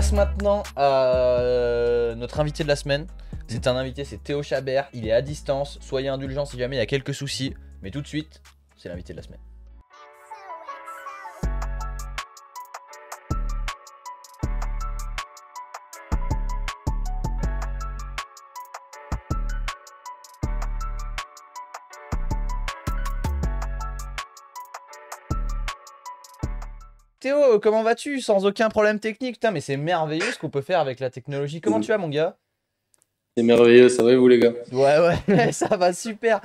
passe maintenant à notre invité de la semaine. C'est un invité, c'est Théo Chabert. Il est à distance. Soyez indulgents si jamais il y a quelques soucis. Mais tout de suite, c'est l'invité de la semaine. Théo, comment vas-tu? Sans aucun problème technique. Putain, mais c'est merveilleux ce qu'on peut faire avec la technologie. Comment tu vas, mon gars? C'est merveilleux, ça va et vous les gars? Ouais, ça va super.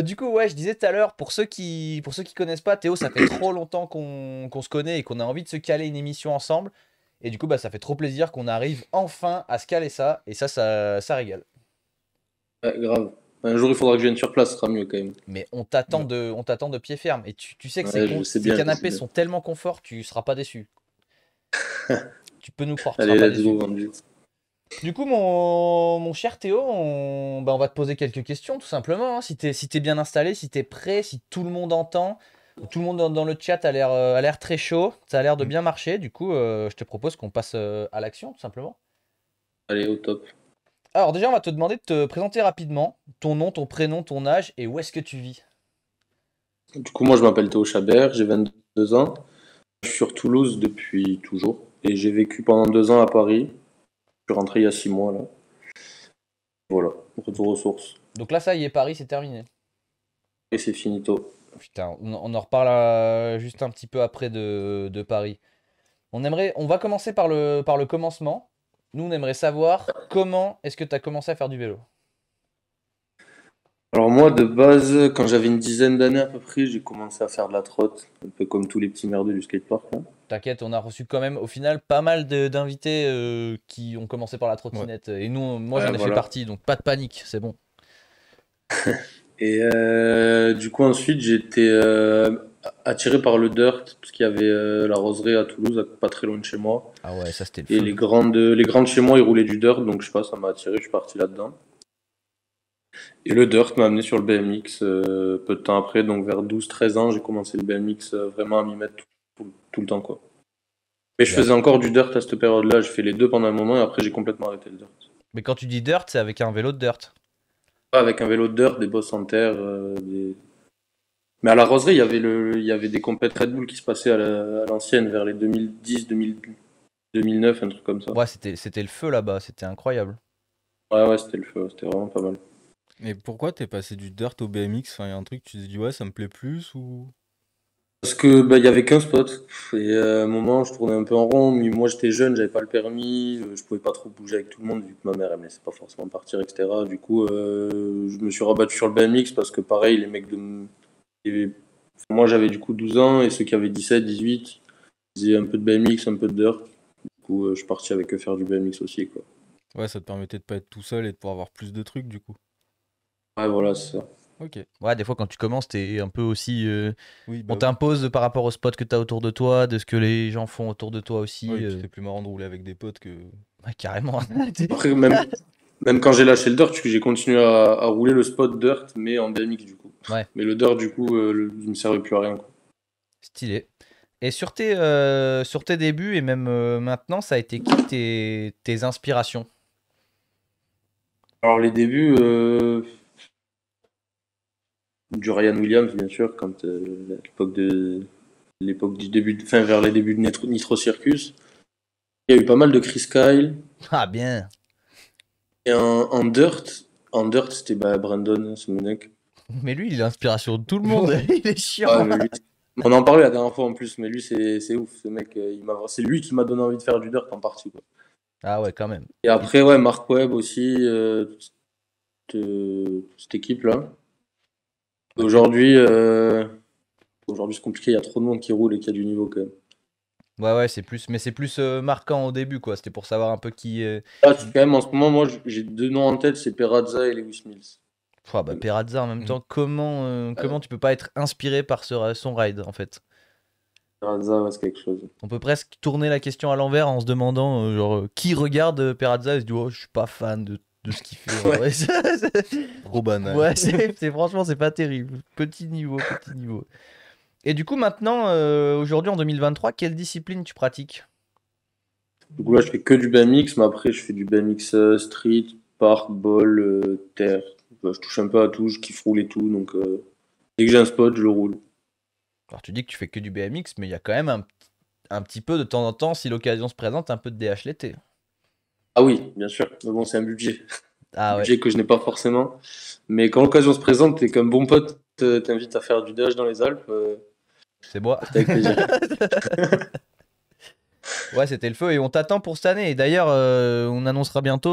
Du coup, ouais, je disais tout à l'heure, pour ceux qui connaissent pas, Théo, ça fait trop longtemps qu'on se connaît et qu'on a envie de se caler une émission ensemble. Et du coup, bah, ça fait trop plaisir qu'on arrive enfin à se caler ça. Et ça régale. Ouais, grave. Un jour il faudra que je vienne sur place, ce sera mieux quand même. Mais on t'attend de pied ferme. Et tu sais que Ouais, je sais ces bien, je sais canapés bien. sont tellement confort, tu seras pas déçu. Tu peux nous croire, tu seras Allez, pas let's déçu. go, vendu. Du coup, mon cher Théo, on va te poser quelques questions, tout simplement, hein. Si t'es bien installé, si t'es prêt, si tout le monde entend, tout le monde dans le chat a l'air très chaud, ça a l'air de bien marcher. Du coup, je te propose qu'on passe à l'action, tout simplement. Allez, au top. Alors déjà, on va te demander de te présenter rapidement, ton nom, ton prénom, ton âge et où est-ce que tu vis. Du coup, moi je m'appelle Théo Chabert, j'ai 22 ans. Je suis sur Toulouse depuis toujours. Et j'ai vécu pendant 2 ans à Paris. Je suis rentré il y a 6 mois là. Voilà, retour aux sources. Donc là, ça y est, Paris, c'est terminé. Et c'est finito. Putain, on en reparle juste un petit peu après de Paris. On va commencer par le commencement. Nous, on aimerait savoir comment est-ce que tu as commencé à faire du vélo. Alors moi de base, quand j'avais une dizaine d'années à peu près, j'ai commencé à faire de la trotte. Un peu comme tous les petits merdeux du skatepark là. T'inquiète, on a reçu quand même au final pas mal d'invités qui ont commencé par la Ouais. trottinette. Et nous, moi Ouais, j'en ai fait voilà. partie, donc pas de panique, c'est bon. Et du coup, ensuite, j'ai été attiré par le dirt, parce qu'il y avait la roseraie à Toulouse, pas très loin de chez moi. Ah ouais, ça c'était le Et feu. les grandes chez moi, ils roulaient du dirt, donc je sais pas, ça m'a attiré, je suis parti là-dedans. Et le dirt m'a amené sur le BMX peu de temps après, donc vers 12-13 ans, j'ai commencé le BMX vraiment à m'y mettre tout le temps, quoi. Mais je Ouais. faisais encore du dirt à cette période-là, j'ai fait les deux pendant un moment, et après j'ai complètement arrêté le dirt. Mais quand tu dis dirt, c'est avec un vélo de dirt. Pas avec un vélo de dirt, des bosses en terre, mais à la roseraie, il y avait des compètes Red Bull qui se passaient à l'ancienne, vers les 2010, 2009, un truc comme ça. Ouais, c'était le feu là-bas, c'était incroyable. Ouais, c'était le feu, c'était vraiment pas mal. Et pourquoi t'es passé du dirt au BMX? Enfin, y a un truc, tu t'es dit ouais, ça me plaît plus ou. Parce que bah, il y avait qu'un spot. Et à un moment, je tournais un peu en rond, mais moi j'étais jeune, j'avais pas le permis, je pouvais pas trop bouger avec tout le monde, vu que ma mère elle me laissait pas forcément partir, etc. Du coup, je me suis rabattu sur le BMX parce que pareil, les mecs et- moi j'avais du coup 12 ans et ceux qui avaient 17, 18, ils faisaient un peu de BMX, un peu de dirt. Du coup, je suis parti avec eux faire du BMX aussi, quoi. Ouais, ça te permettait de pas être tout seul et de pouvoir avoir plus de trucs du coup. Ouais, voilà, c'est ça. Ok. Ouais, des fois quand tu commences, t'es un peu aussi. Oui, On bah oui. t'impose par rapport au spot que t'as autour de toi, de ce que les gens font autour de toi Ouais, aussi. et puis c'est plus marrant de rouler avec des potes que. Ouais, carrément. Après, même quand j'ai lâché le dirt, j'ai continué à rouler le spot dirt, mais en BMX du coup. Ouais, Mais le dirt, du coup, il me servait plus à rien, quoi. stylé. Et sur tes débuts et même maintenant, ça a été qui tes inspirations? Alors les débuts, du Ryan Williams, bien sûr, quand l'époque du début, enfin vers les débuts de Nitro Circus. Il y a eu pas mal de Chris Kyle. Ah bien. Et en dirt, c'était bah, Brandon Simonek. Mais lui, il est l'inspiration de tout le monde. Ouais. Il est Ouais, chiant. mais lui, on en parlait la dernière fois en plus, mais lui c'est ouf, ce mec, c'est lui qui m'a donné envie de faire du dirt en partie, quoi. Ah ouais, quand même. Et après, ouais, Mark Webb aussi, cette équipe-là. Ouais, Aujourd'hui, c'est compliqué, il y a trop de monde qui roule et qui a du niveau quand même. ouais, mais c'est plus marquant au début, quoi. C'était pour savoir un peu qui. Là, quand même, en ce moment, moi, j'ai deux noms en tête, c'est Perazza et Lewis Mills. Pouah, bah, Perazza en même Mm. temps, comment tu peux pas être inspiré par son ride en fait? Perazza, ouais, c'est quelque chose. On peut presque tourner la question à l'envers en se demandant genre, qui regarde Perazza et se dit oh, je suis pas fan de ce qu'il fait en Ouais. vrai. Trop banal. Ouais, franchement, c'est pas terrible. Petit niveau, petit niveau. Et du coup, maintenant, aujourd'hui en 2023, quelle discipline tu pratiques? Du coup, là, je fais que du BMX, mais après, je fais du BMX street, park, ball, terre. Bah, je touche un peu à tout, je kiffe rouler tout, donc dès que j'ai un spot, je le roule. Alors tu dis que tu fais que du BMX, mais il y a quand même un petit peu de temps en temps, si l'occasion se présente, un peu de DH l'été. Ah oui, bien sûr, mais bon, c'est un budget. Un Ah ouais, budget que je n'ai pas forcément. Mais quand l'occasion se présente et qu'un bon pote t'invite à faire du DH dans les Alpes, c'est moi. c'est avec plaisir. Ouais, c'était le feu et on t'attend pour cette année. Et d'ailleurs, on annoncera bientôt.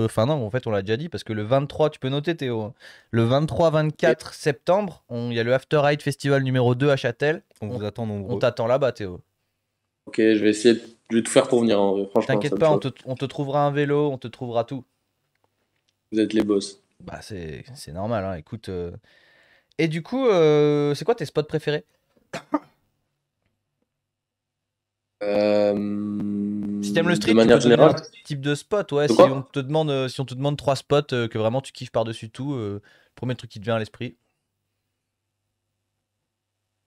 Enfin, non, en fait, on l'a déjà dit parce que le 23, tu peux noter Théo, hein. Le Ok, 23-24 septembre, il y a le After Ride Festival numéro 2 à Châtel. On On, vous attend on nombreux. t'attend là-bas, Théo. ok, je vais essayer je vais tout faire pour venir en vrai. Franchement, T'inquiète ça me pas, chauffe. on te trouvera un vélo, on te trouvera tout. Vous êtes les boss. Bah, c'est normal, hein, écoute. Et du coup, c'est quoi tes spots préférés? Si t'aimes le De street, tu manière peux donner générale, un type de spot, ouais. de quoi? Si on te demande trois spots que vraiment tu kiffes par-dessus tout, premier truc qui te vient à l'esprit.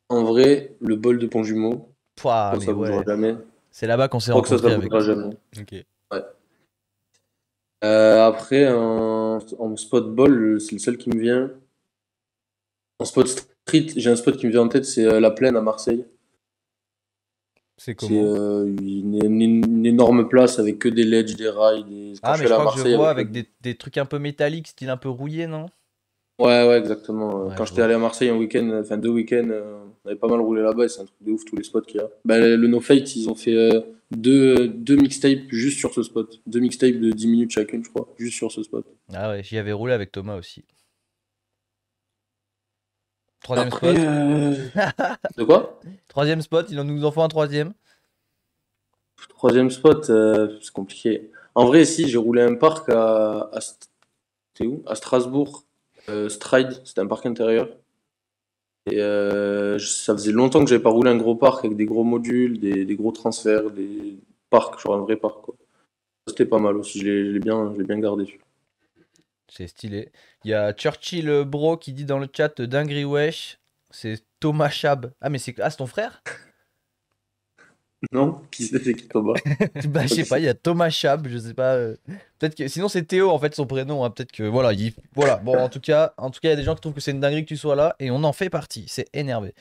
En vrai, le bol de Pont-Jumeau, Pouah, mais ça bougera ouais. jamais. Je C'est là-bas qu'on s'est crois que ça rencontrés bougera avec. jamais. Ok. Ouais. Après, en spot ball, c'est le seul qui me vient. En spot street, j'ai un spot qui me vient en tête, c'est la Plaine à Marseille. C'est C'est comment? une énorme place avec que des ledges, des rails. Quand Ah, je mais suis je allé à crois que je Marseille vois avec avec des trucs un peu métalliques, style un peu rouillé, non? Ouais, ouais, exactement. Ouais, Quand je j'étais vois. allé à Marseille un week-end, enfin 2 week-ends, on avait pas mal roulé là-bas et c'est un truc de ouf, tous les spots qu'il y a. Bah, le No Fate, ils ont fait deux mixtapes juste sur ce spot. Deux mixtapes de 10 minutes chacune, je crois, juste sur ce spot. Ah ouais, j'y avais roulé avec Thomas aussi. Troisième Après, spot. de quoi? Troisième spot, il en nous en faut un troisième. Troisième spot, c'est compliqué. En vrai, si, j'ai roulé un parc c'était où? À Strasbourg, Stride, c'était un parc intérieur. Et ça faisait longtemps que j'avais pas roulé un gros parc avec des gros modules, des gros transferts, des parcs, genre un vrai parc, quoi. C'était pas mal aussi, je l'ai bien gardé. C'est stylé. Il y a Churchill Bro qui dit dans le chat dinguerie wesh. C'est Thomas Chab. Ah, mais c'est ton frère? Non? Qui c'est qui Thomas? Bah, je Ok, sais pas, il y a Thomas Chab, je sais pas. Peut-être que. Sinon, c'est Théo en fait son prénom, hein. Peut-être que. Voilà, voilà. Bon, il y a des gens qui trouvent que c'est une dinguerie que tu sois là et on en fait partie. C'est énervé.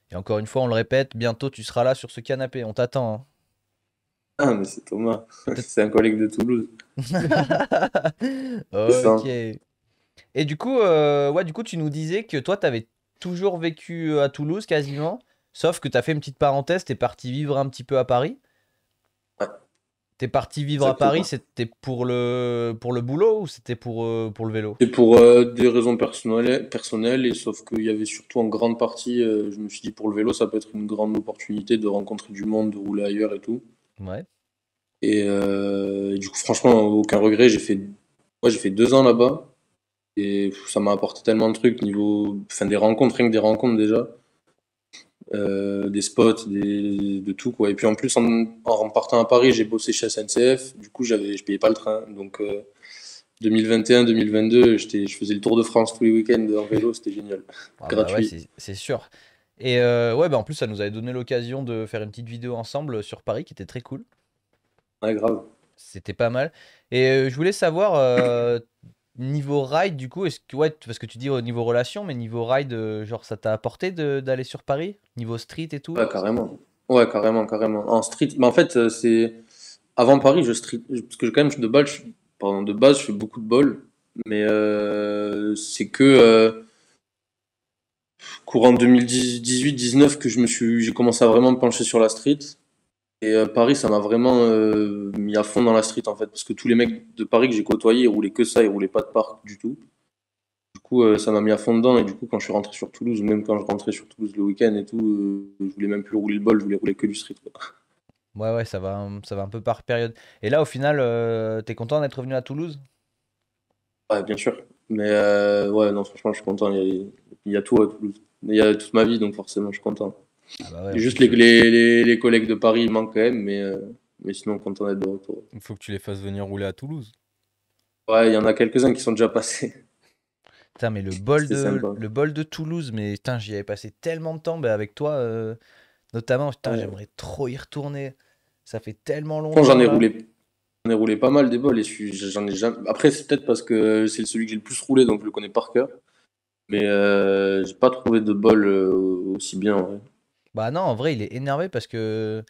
Et encore une fois, on le répète, bientôt tu seras là sur ce canapé. On t'attend, hein. Ah, mais c'est Thomas. Peut-être. C'est un collègue de Toulouse. C'est Ok. ça. Et du coup, tu nous disais que toi, t'avais toujours vécu à Toulouse quasiment, sauf que t'as fait une petite parenthèse, t'es parti vivre un petit peu à Paris. Ouais, T'es parti vivre à Paris, exactement. c'était pour le boulot ou c'était pour le vélo? C'est pour des raisons personnelles, et sauf qu'il y avait surtout en grande partie, je me suis dit pour le vélo, ça peut être une grande opportunité de rencontrer du monde, de rouler ailleurs et tout. Ouais. Et du coup, franchement, aucun regret. J'ai fait 2 ans là-bas. Et ça m'a apporté tellement de trucs enfin des rencontres, rien que des rencontres déjà, des spots, de tout quoi. Et puis en plus, en partant à Paris, j'ai bossé chez SNCF. Du coup, je payais pas le train. Donc 2021, 2022, je faisais le tour de France tous les week-ends en vélo, c'était génial, Ah bah ouais, gratuit. c'est sûr. Et ouais, bah en plus, ça nous avait donné l'occasion de faire une petite vidéo ensemble sur Paris qui était très cool. Ouais, grave. C'était pas mal. Et je voulais savoir, niveau ride, du coup, ouais, parce que tu dis au niveau relation, mais niveau ride, genre, ça t'a apporté d'aller sur Paris? Niveau street et tout? Ouais, carrément. Ouais, carrément, carrément. En street, mais en fait, c'est avant Paris, parce que quand même pardon, de base, je fais beaucoup de bol, mais c'est que courant 2018-19 que j'ai commencé à vraiment me pencher sur la street. Et Paris, ça m'a vraiment mis à fond dans la street en fait, parce que tous les mecs de Paris que j'ai côtoyés, ils roulaient que ça, ils roulaient pas de parc du tout. Du coup, ça m'a mis à fond dedans, et du coup, quand je suis rentré sur Toulouse, ou même quand je rentrais sur Toulouse le week-end et tout, je voulais même plus rouler le bol, je voulais rouler que du street, quoi. Ouais, ouais, ça va un peu par période. Et là, au final, t'es content d'être revenu à Toulouse? Ouais, bien sûr. Mais ouais, non, franchement, je suis content. Il y a tout à Toulouse. Il y a toute ma vie, donc forcément, je suis content. Ah bah ouais, en Juste plus, les collègues de Paris, ils manquent quand même, mais sinon, content d'être de retour. Il faut que tu les fasses venir rouler à Toulouse. Ouais, il y en a quelques-uns qui sont déjà passés. putain, mais C'était sympa. le bol de Toulouse, mais putain, j'y avais passé tellement de temps, bah, avec toi, notamment, putain, Ouais. j'aimerais trop y retourner. Ça fait tellement Franchement, longtemps là. j'en ai roulé pas mal des bols et j'en ai jamais. Après, c'est peut-être parce que c'est celui que j'ai le plus roulé, donc je le connais par cœur. Mais j'ai pas trouvé de bol aussi bien. Ouais. Bah non, en vrai, il est énervé parce que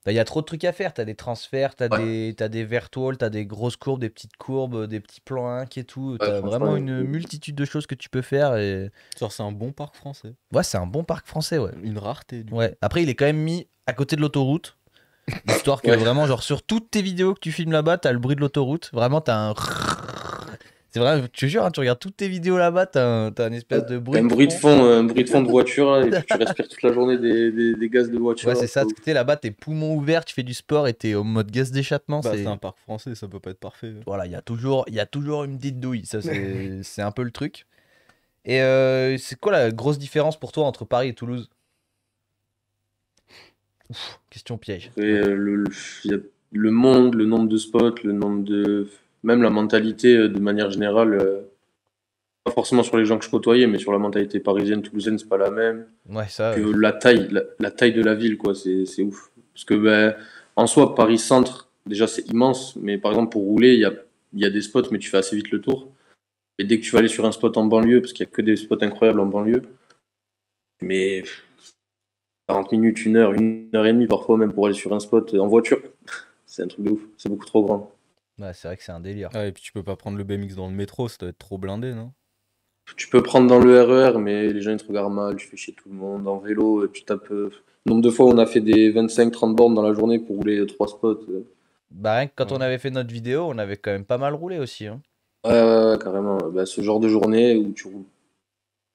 bah, il y a trop de trucs à faire. T'as des transferts, Ouais, t'as des vertwalls, t'as des grosses courbes, des petites courbes, des petits plans 1 et tout. ouais, T'as vraiment franchement. une multitude de choses que tu peux faire. Et Genre, c'est un bon parc français. ouais, c'est un bon parc français, ouais. Une rareté, du coup. Ouais. Après, il est quand même mis à côté de l'autoroute. Histoire que Ouais. vraiment, genre sur toutes tes vidéos que tu filmes là-bas, t'as le bruit de l'autoroute. Vraiment, t'as un. C'est vrai, je te jure, hein, tu regardes toutes tes vidéos là-bas, t'as un espèce de T'as bruit de fond. un bruit de fond de voiture là, et puis tu respires toute la journée des gaz de voiture. Ouais, Là, c'est c'est ça. pas Tu ouf. sais, là-bas, t'es poumons ouverts, tu fais du sport et t'es au mode gaz d'échappement. Bah, c'est C'est. un parc français, ça peut pas être parfait. Voilà, il y a toujours une petite douille. Ça, c'est un peu le truc. Et c'est quoi la grosse différence pour toi entre Paris et Toulouse? Question piège. Et, il y a le monde, le nombre de spots, le nombre de. Même la mentalité de manière générale. Pas forcément sur les gens que je côtoyais, mais sur la mentalité parisienne, toulousaine, c'est pas la même. Ouais, ça. Puis la taille de la ville, quoi, c'est ouf. Parce que ben, en soi, Paris Centre, déjà c'est immense, mais par exemple pour rouler, il y a des spots, mais tu fais assez vite le tour. Et dès que tu vas aller sur un spot en banlieue, parce qu'il y a que des spots incroyables en banlieue, mais 40 minutes, une heure et demie parfois même pour aller sur un spot en voiture, c'est un truc de ouf, c'est beaucoup trop grand. Ouais, c'est vrai que c'est un délire. Ah, et puis tu peux pas prendre le BMX dans le métro, ça doit être trop blindé, non? Tu peux prendre dans le RER, mais les gens ils te regardent mal, tu fais chier tout le monde. En vélo, tu tapes. Nombre de fois, on a fait des 25-30 bornes dans la journée pour rouler 3 spots. Bah, rien que quand on Ouais. avait fait notre vidéo, on avait quand même pas mal roulé aussi, hein. Ouais, carrément. Bah, ce genre de journée où tu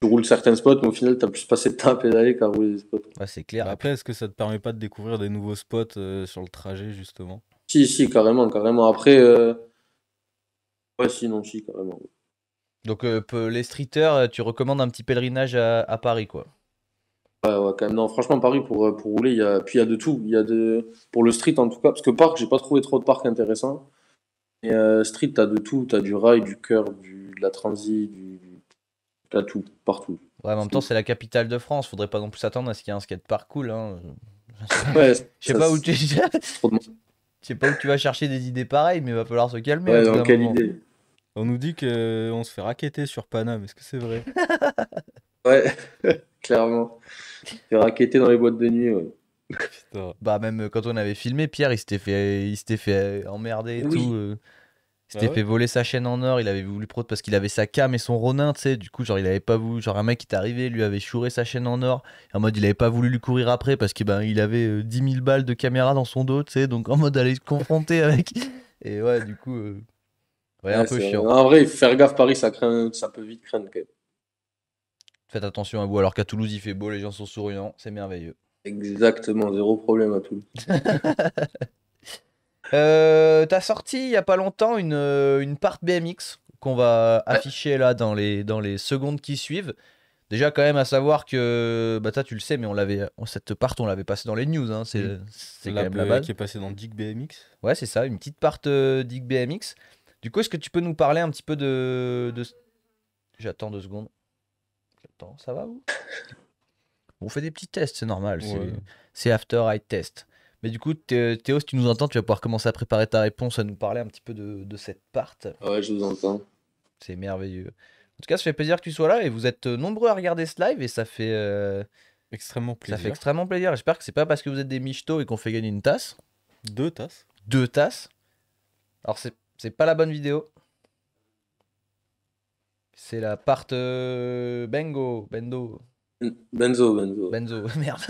roules certains spots, mais au final, t'as plus passé de temps à pédaler qu'à rouler des spots. Ouais, c'est clair. Bah Et puis, après, est-ce que ça te permet pas de découvrir des nouveaux spots sur le trajet, justement? Si, carrément, carrément. Après, ouais, si, non, si, carrément. donc, les streeters, tu recommandes un petit pèlerinage à Paris, quoi. Ouais, quand même. Non, franchement, Paris, pour rouler, puis il y a de tout. Pour le street, en tout cas, parce que parc, j'ai pas trouvé trop de parcs intéressants. Et street, t'as de tout. T'as du rail, du curb, de la transi, t'as tout, partout. Ouais, en même C'est temps, ouf. c'est la capitale de France. Faudrait pas non plus s'attendre à ce qu'il y ait un skatepark cool, hein. Ouais, Je sais ça, pas où c'est tu... Je trop de monde. sais pas où tu vas chercher des idées pareilles, mais il va falloir se calmer au Ouais, bout dans d'un quelle moment. idée? On nous dit que on se fait racketter sur Paname, est-ce que c'est vrai? Ouais, clairement. Fait raqueter dans les boîtes de nuit, ouais. Putain. Bah, même quand on avait filmé, Pierre, il s'était fait emmerder et tout. Oui. Il s'était Ah fait ouais? voler sa chaîne en or. Il avait voulu prendre parce qu'il avait sa cam et son Ronin, tu sais. Du coup, genre, il avait pas voulu. Genre, un mec qui est arrivé, lui avait chouré sa chaîne en or. En mode, il avait pas voulu lui courir après parce que ben, il avait 10 000 balles de caméra dans son dos, tu sais. Donc, en mode, aller se confronter avec. Et ouais, du coup, ouais, un Ouais, peu c'est vrai. chiant. Non, en vrai, faire gaffe, Paris, ça peut vite craindre quand même. Faites attention à vous. Alors qu'à Toulouse, il fait beau, les gens sont souriants. C'est merveilleux. Exactement, zéro problème à tout. T'as sorti il y a pas longtemps une part BMX qu'on va Ouais, afficher là dans les secondes qui suivent. Déjà quand même à savoir que bah toi tu le sais mais cette part on l'avait passé dans les news hein, Hmm. c'est quand même la base. Qui est passé dans Dick BMX? Ouais, c'est ça, une petite part Dig BMX. Du coup, est-ce que tu peux nous parler un petit peu J'attends 2 secondes. J'attends, ça va vous? On fait des petits tests, c'est normal, Ouais. c'est after eye test. Mais du coup, Théo, si tu nous entends, tu vas pouvoir commencer à préparer ta réponse, à nous parler un petit peu de cette part. ouais, je vous entends. C'est merveilleux. En tout cas, ça fait plaisir que tu sois là et vous êtes nombreux à regarder ce live et Extrêmement ça fait plaisir. extrêmement plaisir. J'espère que c'est pas parce que vous êtes des michetots et qu'on fait gagner une tasse, 2 tasses. 2 tasses. Alors c'est pas la bonne vidéo. C'est la part Benzo. Merde.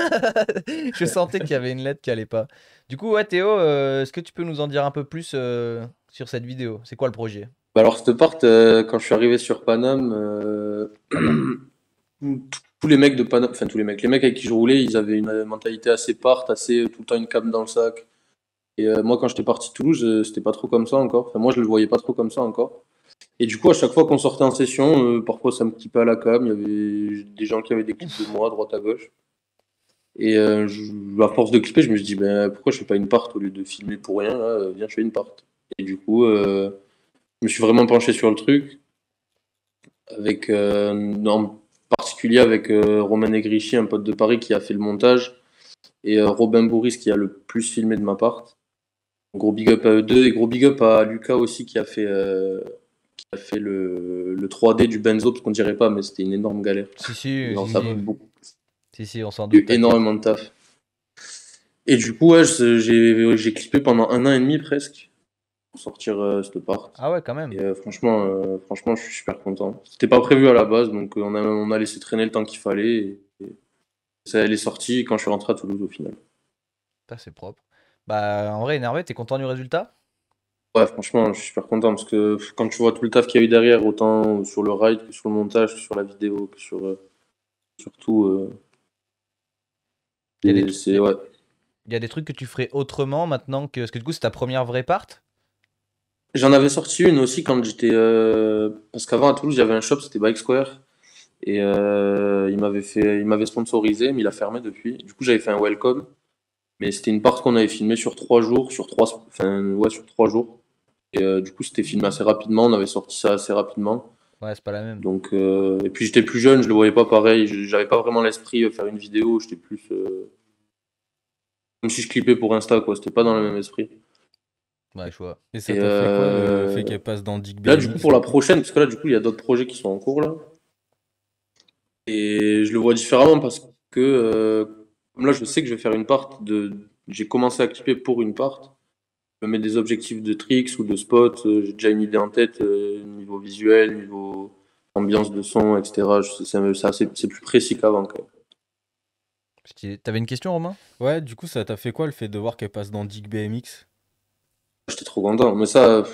Je sentais qu'il y avait une lettre qui allait pas. Du coup, ouais, Théo, est-ce que tu peux nous en dire un peu plus sur cette vidéo? C'est quoi le projet? Bah alors, cette part, quand je suis arrivé sur Paname, Paname. tous les mecs de Paname, enfin tous les mecs avec qui je roulais, ils avaient une mentalité assez part, assez tout le temps une cape dans le sac. Et moi, quand j'étais parti de Toulouse, c'était pas trop comme ça encore. Enfin, moi, je le voyais pas trop comme ça encore. Et du coup, à chaque fois qu'on sortait en session, parfois ça me clippait à la cam. Il y avait des gens qui avaient des clips de moi, à droite à gauche. Et à force de clipper, je me suis dit, ben, pourquoi je fais pas une part au lieu de filmer pour rien, là, viens, je fais une part. Et du coup, je me suis vraiment penché sur le truc, avec, en particulier avec Romain Negrichi, un pote de Paris qui a fait le montage. et Robin Bourris qui a le plus filmé de ma part. Gros big up à eux deux et gros big up à Lucas aussi qui a fait le 3D du Benzo, parce qu'on dirait pas, mais c'était une énorme galère. Si, Genre, si, ça a si. pris beaucoup, Si, on s'en doute, t'inquiète. énormément de taf. Et du coup, ouais, j'ai clippé pendant 1 an et demi presque pour sortir cette part. Ah ouais, quand même. Et franchement, je suis super content. C'était pas prévu à la base, donc on a laissé traîner le temps qu'il fallait. Et ça, elle est sortie quand je suis rentré à Toulouse au final. Ça, c'est propre. Bah, en vrai, énervé, t'es content du résultat? Ouais, franchement, je suis super content parce que quand tu vois tout le taf qu'il y a eu derrière, autant sur le ride que sur le montage, que sur la vidéo, que sur tout, Il y a des, ouais. il y a des trucs que tu ferais autrement maintenant que. Parce que du coup, c'est ta première vraie part? J'en avais sorti une aussi quand j'étais. Parce qu'avant à Toulouse, j'avais un shop, c'était Bike Square. Et il m'avait sponsorisé, mais il a fermé depuis. Du coup, j'avais fait un welcome. Mais c'était une part qu'on avait filmé sur 3 jours, enfin, ouais, sur 3 jours. Et du coup, c'était filmé assez rapidement. On avait sorti ça assez rapidement. Ouais, c'est pas la même. Donc, et puis j'étais plus jeune, je le voyais pas pareil. J'avais pas vraiment l'esprit faire une vidéo. J'étais plus comme si je clippais pour Insta, quoi. C'était pas dans le même esprit. Ouais, je vois. Et ça Et t'a fait quoi le fait qu'elle passe dans Dick là, du coup, BMX pour la prochaine, parce que là, du coup, il y a d'autres projets qui sont en cours là. Et je le vois différemment parce que comme là, je sais que je vais faire une part de. J'ai commencé à clipper pour une part. Je me mets des objectifs de tricks ou de spots. J'ai déjà une idée en tête, niveau visuel, niveau ambiance de son, etc. C'est plus précis qu'avant, quand même. T'avais une question, Romain? Ouais, du coup, ça t'a fait quoi le fait de voir qu'elle passe dans Dick BMX? J'étais trop content. Mais ça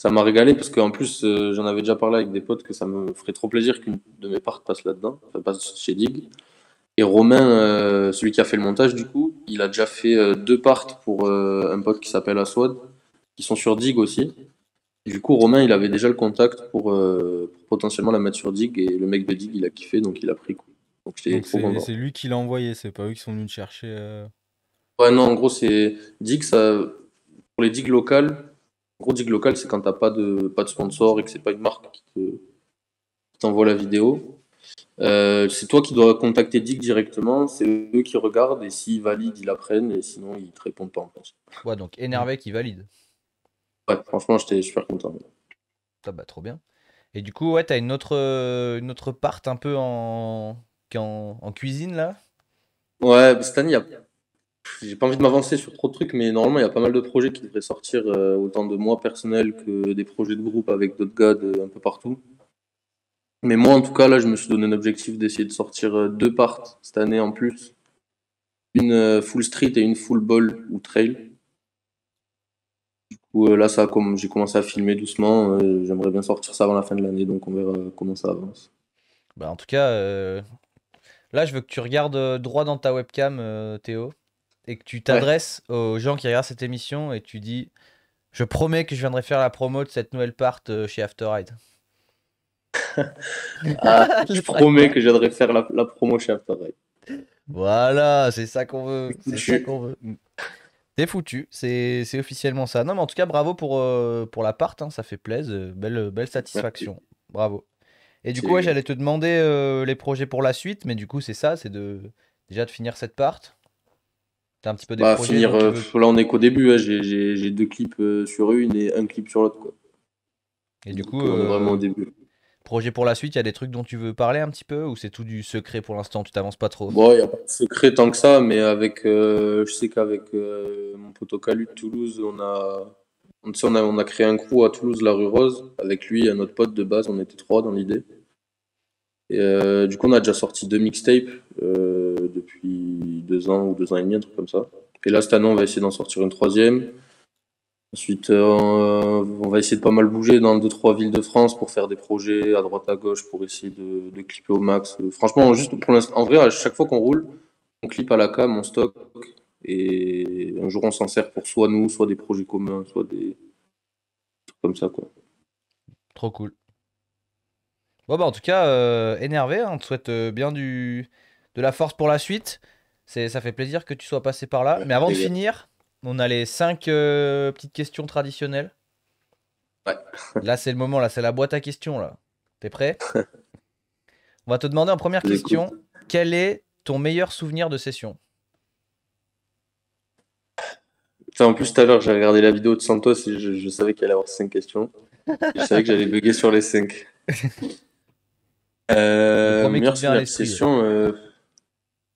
m'a régalé parce qu'en plus, j'en avais déjà parlé avec des potes que ça me ferait trop plaisir qu'une de mes parts passe là-dedans, enfin passe chez Dig. Et Romain, celui qui a fait le montage, du coup, il a déjà fait 2 parts pour un pote qui s'appelle Aswad, qui sont sur Dig aussi. Et du coup, Romain, il avait déjà le contact pour potentiellement la mettre sur Dig, et le mec de Dig, il a kiffé, donc il a pris, quoi. Donc j'étais Donc trop content. c'est lui qui l'a envoyé, c'est pas eux qui sont venus te chercher. Ouais, non, en gros, c'est Dig, ça, pour les Dig locales, en gros, Dig local, c'est quand t'as pas de sponsor et que c'est pas une marque qui t'envoie la vidéo. C'est toi qui dois contacter Dig directement, c'est eux qui regardent et s'ils valident, ils la prennent et sinon ils te répondent pas en fait. Ouais, donc énervé qui valide. Ouais, franchement, j'étais super content. Ah bah, trop bien. Et du coup, ouais, t'as une autre part un peu en cuisine là? Ouais, cette année, j'ai pas envie de m'avancer sur trop de trucs, mais normalement, il y a pas mal de projets qui devraient sortir, autant de moi personnel que des projets de groupe avec d'autres gars un peu partout. Mais moi, en tout cas, là, je me suis donné un objectif d'essayer de sortir 2 parts cette année en plus. Une full street et une full ball ou trail. Où là, comme j'ai commencé à filmer doucement, j'aimerais bien sortir ça avant la fin de l'année, donc on verra comment ça avance. Bah, en tout cas, là, je veux que tu regardes droit dans ta webcam, Théo, et que tu Ouais. t'adresses aux gens qui regardent cette émission et tu dis, je promets que je viendrai faire la promo de cette nouvelle part chez After Ride. Ah, Le je track. promets que je viendrai faire la promo chez After Ride. Voilà, c'est ça qu'on veut. C'est ça Foutu. qu'on veut. C'est foutu, c'est officiellement ça. Non, mais en tout cas, bravo pour la part, hein, ça fait plaisir. Belle Merci. satisfaction. Bravo. Et du coup, ouais, C'est- j'allais te demander les projets pour la suite, mais du coup, c'est ça, c'est déjà de finir cette part. T'as un petit peu des Bah, projets finir, dont tu veux. là on est qu'au début, hein, j'ai 2 clips sur une et un clip sur l'autre, quoi. Et du coup, Donc on est vraiment au début. projet pour la suite, il y a des trucs dont tu veux parler un petit peu ou c'est tout du secret pour l'instant, tu t'avances pas trop? Bon, il n'y a pas de secret tant que ça, mais je sais qu'avec mon pote au Calu de Toulouse, on a créé un crew à Toulouse, la rue Rose, avec lui et un autre pote de base, on était 3 dans l'idée. Et du coup, on a déjà sorti 2 mixtapes depuis 2 ans ou 2 ans et demi, un truc comme ça. Et là, cette année, on va essayer d'en sortir une troisième. Ensuite, on va essayer de pas mal bouger dans 2, 3 villes de France pour faire des projets à droite à gauche pour essayer de clipper au max. Franchement, juste pour l'instant, en vrai, à chaque fois qu'on roule, on clip à la cam, on stocke et un jour on s'en sert pour soit nous, soit des projets communs, soit des trucs comme ça, quoi. Trop cool. Bon, bah, en tout cas, énervé, hein, on te souhaite bien de la force pour la suite. Ça fait plaisir que tu sois passé par là. Mais avant de Et, finir, on a les 5 petites questions traditionnelles. ouais. Là, c'est le moment, là, c'est la boîte à questions, là. T'es prêt? On va te demander en première Je vous écoute. question, quel est ton meilleur souvenir de session? Putain, en plus, tout à l'heure, j'ai regardé la vidéo de Santos et je savais qu'il allait avoir 5 questions. Et je savais que j'allais bugger sur les 5. Le premier qui te Meilleure vient à souvenir de l'esprit. session,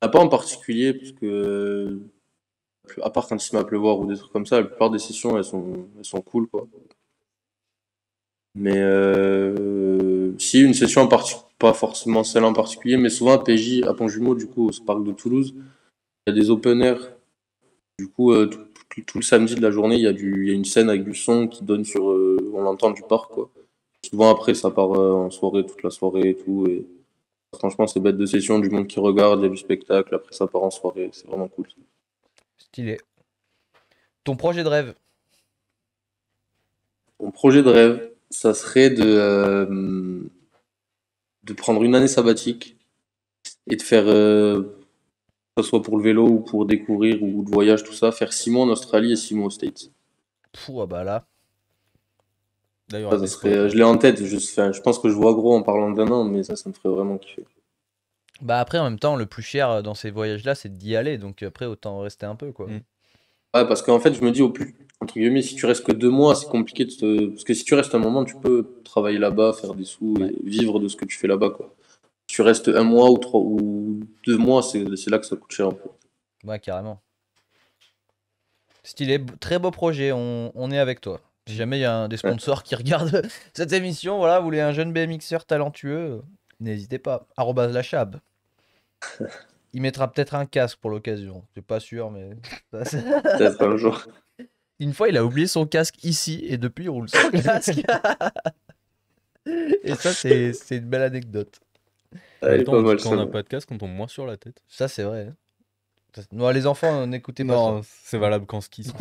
pas en particulier, parce que, à part quand il se met à pleuvoir ou des trucs comme ça, la plupart des sessions, elles sont cool, quoi. Mais si, une session en particulier, pas forcément celle en particulier, mais souvent à PJ, à Pont-Jumeau, du coup, au parc de Toulouse, il y a des open air. Du coup, tout le samedi de la journée, il y a une scène avec du son qui donne sur. On l'entend du parc, quoi. Souvent après, ça part en soirée, toute la soirée et tout. Et franchement, c'est bête de session, du monde qui regarde, il y a du spectacle, après ça part en soirée, c'est vraiment cool. Stylé. Ton projet de rêve? Mon projet de rêve, ça serait de prendre une année sabbatique et de faire, que ce soit pour le vélo ou pour découvrir ou le voyage, tout ça, faire 6 mois en Australie et 6 mois aux States. Pouh, ah bah là. D'ailleurs, Ça, ça serait, je l'ai en tête, enfin, je pense que je vois gros en parlant d'un an, mais ça me ferait vraiment kiffer. Bah après, en même temps, le plus cher dans ces voyages-là, c'est d'y aller. Donc après, autant rester un peu, quoi. Mm. Ouais, parce qu'en fait, je me dis, au plus, entre guillemets, si tu restes que 2 mois, c'est compliqué parce que si tu restes un moment, tu peux travailler là-bas, faire des sous Ouais. et vivre de ce que tu fais là-bas, quoi. Si tu restes un mois ou 2 mois, c'est là que ça coûte cher un peu. Ouais, carrément. Stylé, très beau projet, on est avec toi. Si jamais il y a des sponsors qui regardent cette émission, voilà, vous voulez un jeune BMXeur talentueux, n'hésitez pas. Arrobase la Chab. Il mettra peut-être un casque pour l'occasion. C'est pas sûr, mais. Peut-être un jour. Une fois, il a oublié son casque ici et depuis, il roule sans casque. Et ça, c'est une belle anecdote. En même Elle est temps, pas on dit mal, quand ça. on n'a pas de casque, on tombe moins sur la tête. Ça, c'est vrai. Non, les enfants, n'écoutez pas Non, c'est valable qu'en ski. ça.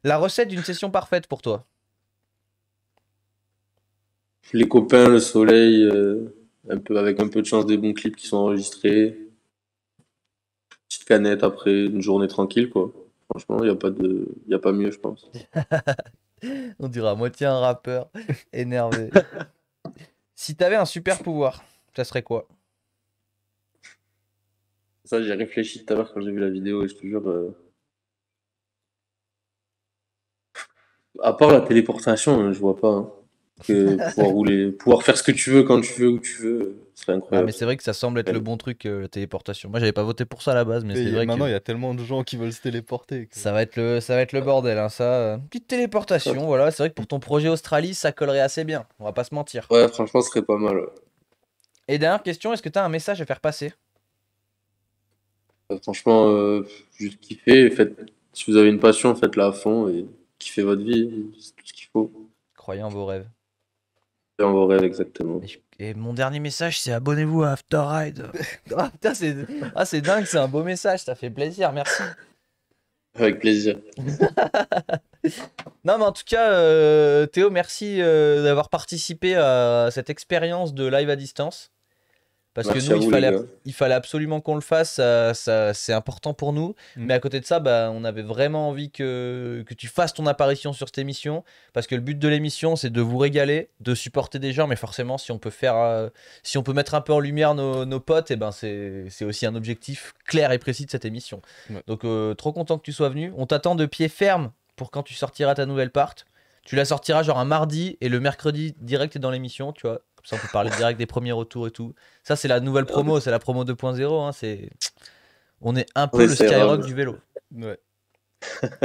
La recette d'une session parfaite pour toi? Les copains, le soleil, avec un peu de chance, des bons clips qui sont enregistrés. Petite canette après une journée tranquille, quoi. Franchement, y a pas mieux, je pense. On dirait à moitié un rappeur énervé. Si t'avais un super pouvoir, ça serait quoi? Ça, j'ai réfléchi tout à l'heure quand j'ai vu la vidéo et je te jure, à part la téléportation, je vois pas, hein. Que pouvoir faire ce que tu veux quand tu veux, où tu veux, ce serait Ah, incroyable. mais c'est vrai que ça semble être le bon truc, la téléportation. Moi, j'avais pas voté pour ça à la base, mais c'est vrai Maintenant, il que y a tellement de gens qui veulent se téléporter. ça va être le bordel, hein, ça. Petite téléportation, voilà. C'est vrai que pour ton projet Australie, ça collerait assez bien. On va pas se mentir. Ouais, franchement, ce serait pas mal. Ouais. Et dernière question, est-ce que t'as un message à faire passer? Franchement, juste kiffer. Si vous avez une passion, faites-la à fond et kiffez votre vie. C'est tout ce qu'il faut. Croyez en vos rêves. Et en vos rêves, exactement. Et mon dernier message, c'est abonnez-vous à After Ride. Ah putain, c'est dingue, c'est un beau message, ça fait plaisir, merci. Avec plaisir. Non, mais en tout cas, Théo, merci d'avoir participé à cette expérience de live à distance. Parce Merci que à nous, vous, les gars. il fallait absolument qu'on le fasse, c'est important pour nous. Mais à côté de ça, bah, on avait vraiment envie que tu fasses ton apparition sur cette émission. Parce que le but de l'émission, c'est de vous régaler, de supporter des gens. Mais forcément, si on peut si on peut mettre un peu en lumière nos potes, et ben c'est aussi un objectif clair et précis de cette émission. Ouais. Donc, trop content que tu sois venu. On t'attend de pied ferme pour quand tu sortiras ta nouvelle part. Tu la sortiras genre un mardi et le mercredi direct est dans l'émission, tu vois. Comme ça, on peut parler direct des premiers retours et tout. Ça, c'est la nouvelle promo, c'est la promo 2.0. Hein, on est un peu On le essaiera, Skyrock mais- du vélo. Ouais.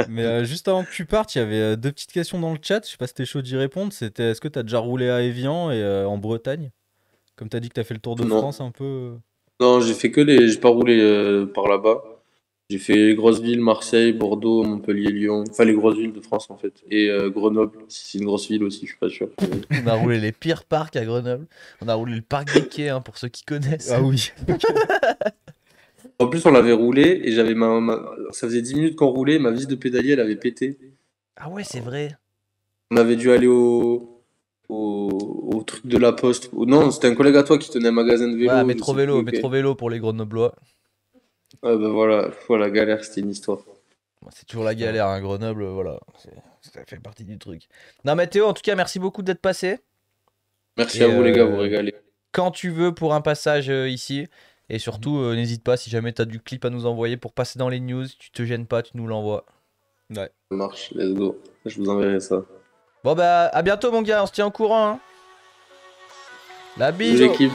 Mais juste avant que tu partes, il y avait deux petites questions dans le chat. Je sais pas si t'es chaud d'y répondre. C'était est-ce que t'as déjà roulé à Évian et en Bretagne? Comme t'as dit que t'as fait le Tour de Non. France un peu. Non, j'ai pas roulé par là-bas. J'ai fait les grosses villes, Marseille, Bordeaux, Montpellier, Lyon. Enfin, les grosses villes de France, en fait. Et Grenoble, si c'est une grosse ville aussi, je suis pas sûr. On a roulé les pires parcs à Grenoble. On a roulé le parc des Quais, hein, pour ceux qui connaissent. Ah oui. En plus, on l'avait roulé et ça faisait 10 minutes qu'on roulait. Ma vis de pédalier, elle avait pété. Ah ouais, c'est vrai. On avait dû aller au truc de la poste. Non, c'était un collègue à toi qui tenait un magasin de vélo. Ouais, je Métro sais Vélo, plus, ok. Métro Vélo pour les Grenoblois. Ah bah voilà, galère, c'était une histoire. Bon, c'est toujours la galère, hein, Grenoble, voilà. Ça fait partie du truc. Non, mais Théo, en tout cas, merci beaucoup d'être passé. Merci Et, à vous, les gars, vous régalez. Quand tu veux pour un passage ici. Et surtout, n'hésite pas, si jamais tu as du clip à nous envoyer pour passer dans les news, tu te gênes pas, tu nous l'envoies. Ouais. Ça marche, let's go. Je vous enverrai ça. Bon bah à bientôt mon gars, on se tient au courant. Hein. La Salut bise. l'équipe.